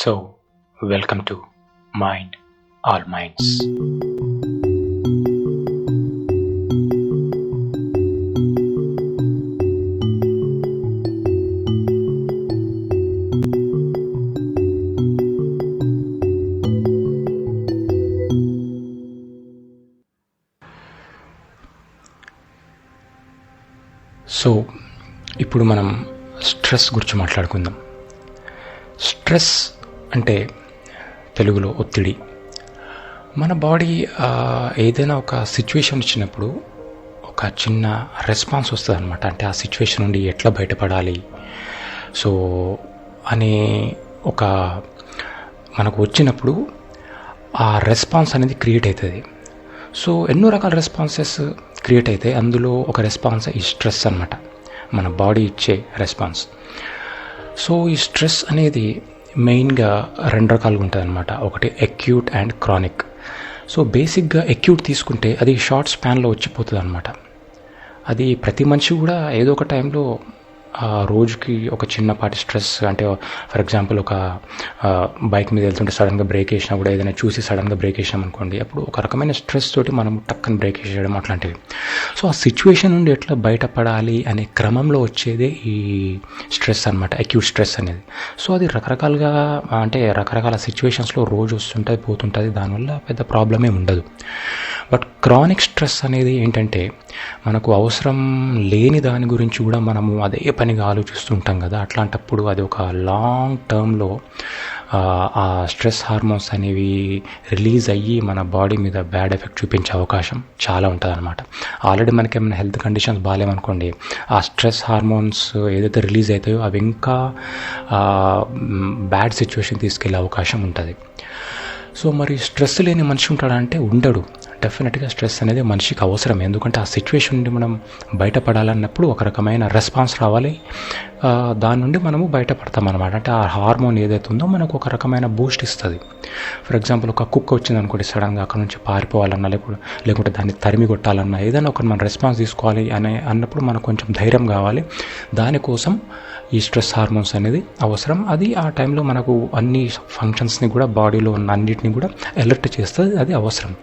So, welcome to Mind All Minds. So ఇప్పుడు మనం stress గురించి మాట్లాడుకుందాం. స్ట్రెస్ అంటే తెలుగులో ఒత్తిడి. మన బాడీ ఏదైనా ఒక సిచ్యువేషన్ ఇచ్చినప్పుడు ఒక చిన్న రెస్పాన్స్ వస్తుంది అనమాట. అంటే ఆ సిచ్యువేషన్ నుండి ఎట్లా బయటపడాలి సో అనే ఒక మనకు వచ్చినప్పుడు ఆ రెస్పాన్స్ అనేది క్రియేట్ అవుతుంది. సో ఎన్నో రకాల రెస్పాన్సెస్ క్రియేట్ అవుతాయి. అందులో ఒక రెస్పాన్స్ ఈ స్ట్రెస్ అనమాట, మన బాడీ ఇచ్చే రెస్పాన్స్. సో ఈ స్ట్రెస్ అనేది మెయిన్గా రెండు రకాలుగా ఉంటుంది అనమాట. ఒకటి అక్యూట్ అండ్ క్రానిక్. సో బేసిక్గా అక్యూట్ తీసుకుంటే అది షార్ట్ స్పాన్లో వచ్చిపోతుంది అనమాట. అది ప్రతి మనిషి కూడా ఏదో ఒక టైంలో రోజుకి ఒక చిన్నపాటి స్ట్రెస్, అంటే ఫర్ ఎగ్జాంపుల్ ఒక బైక్ మీద వెళ్తుంటే సడన్గా బ్రేక్ వేసినా కూడా, ఏదైనా చూసి సడన్గా బ్రేక్ వేసినాం అనుకోండి, అప్పుడు ఒక రకమైన స్ట్రెస్ తోటి మనం టక్కని బ్రేక్ వేసేయడం అట్లాంటివి. సో ఆ సిచ్యువేషన్ నుండి ఎట్లా బయటపడాలి అనే క్రమంలో వచ్చేదే ఈ స్ట్రెస్ అనమాట, అక్యూట్ స్ట్రెస్ అనేది. సో అది రకరకాలుగా, అంటే రకరకాల సిచ్యువేషన్స్లో రోజు వస్తుంటుంది పోతుంటుంది, దానివల్ల పెద్ద ప్రాబ్లమే ఉండదు. బట్ క్రానిక్ స్ట్రెస్ అనేది ఏంటంటే మనకు అవసరం లేని దాని గురించి కూడా మనము అదే పనిగా ఆలోచిస్తుంటాం కదా. అట్లాంటప్పుడు అది ఒక లాంగ్ టర్మ్లో ఆ స్ట్రెస్ హార్మోన్స్ అనేవి రిలీజ్ అయ్యి మన బాడీ మీద బ్యాడ్ ఎఫెక్ట్ చూపించే అవకాశం చాలా ఉంటుంది అనమాట. ఆల్రెడీ మనకి ఏమైనా హెల్త్ కండిషన్స్ బాగాలేమనుకోండి, ఆ స్ట్రెస్ హార్మోన్స్ ఏదైతే రిలీజ్ అవుతాయో అవి ఇంకా బ్యాడ్ సిచ్యువేషన్ తీసుకెళ్ళే అవకాశం ఉంటుంది. సో మరి స్ట్రెస్ లేని మనిషి ఉంటాడంటే ఉండడు. డెఫినెట్గా స్ట్రెస్ అనేది మనిషికి అవసరం. ఎందుకంటే ఆ సిచ్యువేషన్ నుండి మనం బయటపడాలన్నప్పుడు ఒక రకమైన రెస్పాన్స్ రావాలి, దాని నుండి మనము బయటపడతాం అనమాట. అంటే ఆ హార్మోన్ ఏదైతే ఉందో మనకు ఒక రకమైన బూస్ట్ ఇస్తుంది. ఫర్ ఎగ్జాంపుల్ ఒక కుక్క వచ్చింది అనుకోండి, సడన్గా అక్కడ నుంచి పారిపోవాలన్నా లేకుంటే దాన్ని తరిమి కొట్టాలన్నా, ఏదైనా ఒక మనం రెస్పాన్స్ తీసుకోవాలి అన్నప్పుడు మనకు కొంచెం ధైర్యం కావాలి. దానికోసం ఈ స్ట్రెస్ హార్మోన్స్ అనేది అవసరం. అది ఆ టైంలో మనకు అన్ని ఫంక్షన్స్ని కూడా, బాడీలో ఉన్న అన్నిటిని కూడా అలర్ట్ చేస్తుంది, అది అవసరం.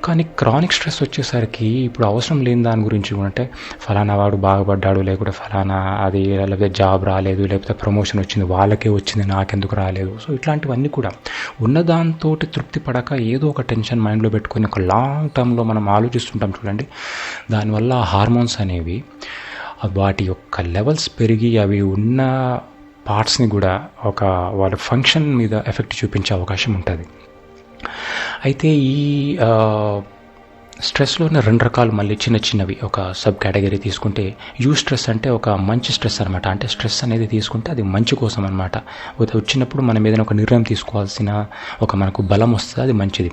కానీ క్రానిక్ స్ట్రెస్ వచ్చేసరికి ఇప్పుడు అవసరం లేని దాని గురించి అంటే ఫలానా వాడు బాగుపడ్డాడు, లేకుంటే ఫలానా అది, లేకపోతే జాబ్ రాలేదు, లేకపోతే ప్రమోషన్ వచ్చింది వాళ్ళకే వచ్చింది నాకెందుకు రాలేదు. సో ఇట్లాంటివన్నీ కూడా ఉన్నదాంతో తృప్తి పడక ఏదో ఒక టెన్షన్ మైండ్లో పెట్టుకొని ఒక లాంగ్ టర్మ్లో మనం ఆలోచిస్తుంటాం చూడండి. దానివల్ల హార్మోన్స్ అనేవి వాటి యొక్క లెవెల్స్ పెరిగి అవి ఉన్న పార్ట్స్ని కూడా ఒక వాళ్ళ ఫంక్షన్ మీద ఎఫెక్ట్ చూపించే అవకాశం ఉంటుంది. అయితే ఈ స్ట్రెస్లోనే రెండు రకాలు, మళ్ళీ చిన్న చిన్నవి ఒక సబ్ కేటగిరీ తీసుకుంటే యూ స్ట్రెస్ అంటే ఒక మంచి స్ట్రెస్ అనమాట. అంటే స్ట్రెస్ అనేది తీసుకుంటే అది మంచి కోసం అనమాట. వచ్చినప్పుడు మనం ఏదైనా ఒక నిర్ణయం తీసుకోవాల్సిన ఒక మనకు బలం వస్తుంది, అది మంచిది.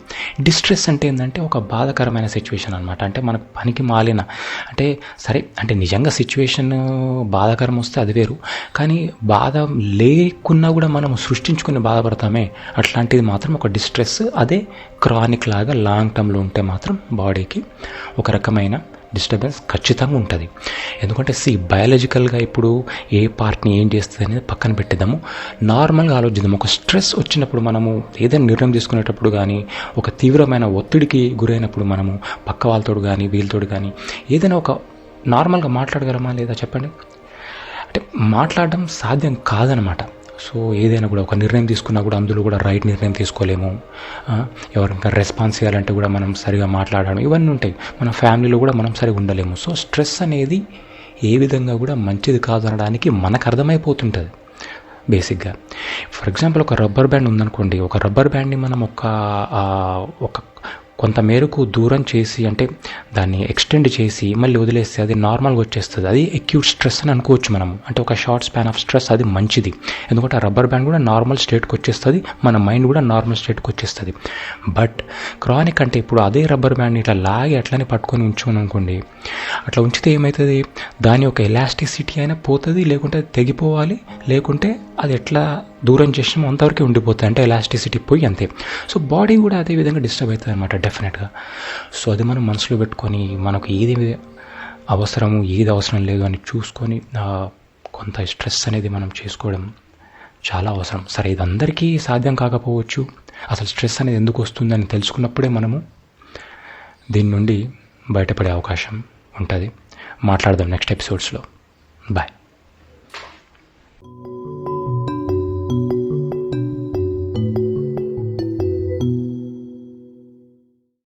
డిస్ట్రెస్ అంటే ఏంటంటే ఒక బాధాకరమైన సిచ్యువేషన్ అనమాట. అంటే మనకు పనికి మాలిన, అంటే సరే అంటే నిజంగా సిచ్యువేషన్ బాధాకరం వస్తే అది వేరు, కానీ బాధ లేకున్నా కూడా మనం సృష్టించుకుని బాధపడతామే, అట్లాంటిది మాత్రం ఒక డిస్ట్రెస్. అదే క్రానిక్ లాగా లాంగ్ టర్మ్లో ఉంటే మాత్రం బాడీకి ఒక రకమైన డిస్టర్బెన్స్ ఖచ్చితంగా ఉంటుంది. ఎందుకంటే బయాలజికల్గా ఇప్పుడు ఏ పార్ట్ని ఏం చేస్తుంది అనేది పక్కన పెట్టేద్దాము, నార్మల్గా ఆలోచిద్దాము. ఒక స్ట్రెస్ వచ్చినప్పుడు మనము ఏదైనా నిర్ణయం తీసుకునేటప్పుడు కానీ, ఒక తీవ్రమైన ఒత్తిడికి గురైనప్పుడు మనము పక్క వాళ్ళతో కానీ వీళ్ళతో కానీ ఏదైనా ఒక నార్మల్గా మాట్లాడగలమా లేదా చెప్పండి? అంటే మాట్లాడడం సాధ్యం కాదనమాట. సో ఏదైనా కూడా ఒక నిర్ణయం తీసుకున్నా కూడా అందులో కూడా రైట్ నిర్ణయం తీసుకోలేము. ఎవరికైనా రెస్పాన్స్ ఇవ్వాలంటే కూడా మనం సరిగా మాట్లాడడం, ఇవన్నీ ఉంటాయి. మన ఫ్యామిలీలో కూడా మనం సరిగా ఉండలేము. సో స్ట్రెస్ అనేది ఏ విధంగా కూడా మంచిది కాదనడానికి మనకు అర్థమైపోతుంటుంది బేసిక్గా. ఫర్ ఎగ్జాంపుల్ ఒక రబ్బర్ బ్యాండ్ ఉందనుకోండి, ఒక రబ్బర్ బ్యాండ్ని మనం ఒక కొంత మేరకు దూరం చేసి, అంటే దాన్ని ఎక్స్టెండ్ చేసి మళ్ళీ వదిలేస్తే అది నార్మల్గా వచ్చేస్తుంది. అది అక్యూట్ స్ట్రెస్ అని అనుకోవచ్చు మనం. అంటే ఒక షార్ట్ స్పాన్ ఆఫ్ స్ట్రెస్, అది మంచిది. ఎందుకంటే ఆ రబ్బర్ బ్యాండ్ కూడా నార్మల్ స్టేట్కి వచ్చేస్తుంది, మన మైండ్ కూడా నార్మల్ స్టేట్కి వచ్చేస్తుంది. బట్ క్రానిక్ అంటే ఇప్పుడు అదే రబ్బర్ బ్యాండ్ని ఇట్లా లాగి అట్లనే పట్టుకొని ఉంచుకుని అనుకోండి, అట్లా ఉంచితే ఏమవుతుంది, దాని యొక్క ఎలాస్టిసిటీ అయినా పోతుంది, లేకుంటే తెగిపోవాలి, లేకుంటే అది ఎట్లా దూరం చేసినామో అంతవరకే ఉండిపోతుంది. అంటే ఎలాస్టిసిటీ పోయి అంతే. సో బాడీ కూడా అదే విధంగా డిస్టర్బ్ అవుతుంది అనమాట డెఫినెట్గా. సో అది మనం మనసులో పెట్టుకొని మనకు ఏది అవసరము ఏది అవసరం లేదు అని చూసుకొని కొంత స్ట్రెస్ అనేది మనం చేసుకోవడం చాలా అవసరం. సరే, ఇది అందరికీ సాధ్యం కాకపోవచ్చు. అసలు స్ట్రెస్ అనేది ఎందుకు వస్తుందని తెలుసుకున్నప్పుడే మనము దీని నుండి బయటపడే అవకాశం ఉంటుంది. మాట్లాడదాం నెక్స్ట్ ఎపిసోడ్స్లో. బాయ్.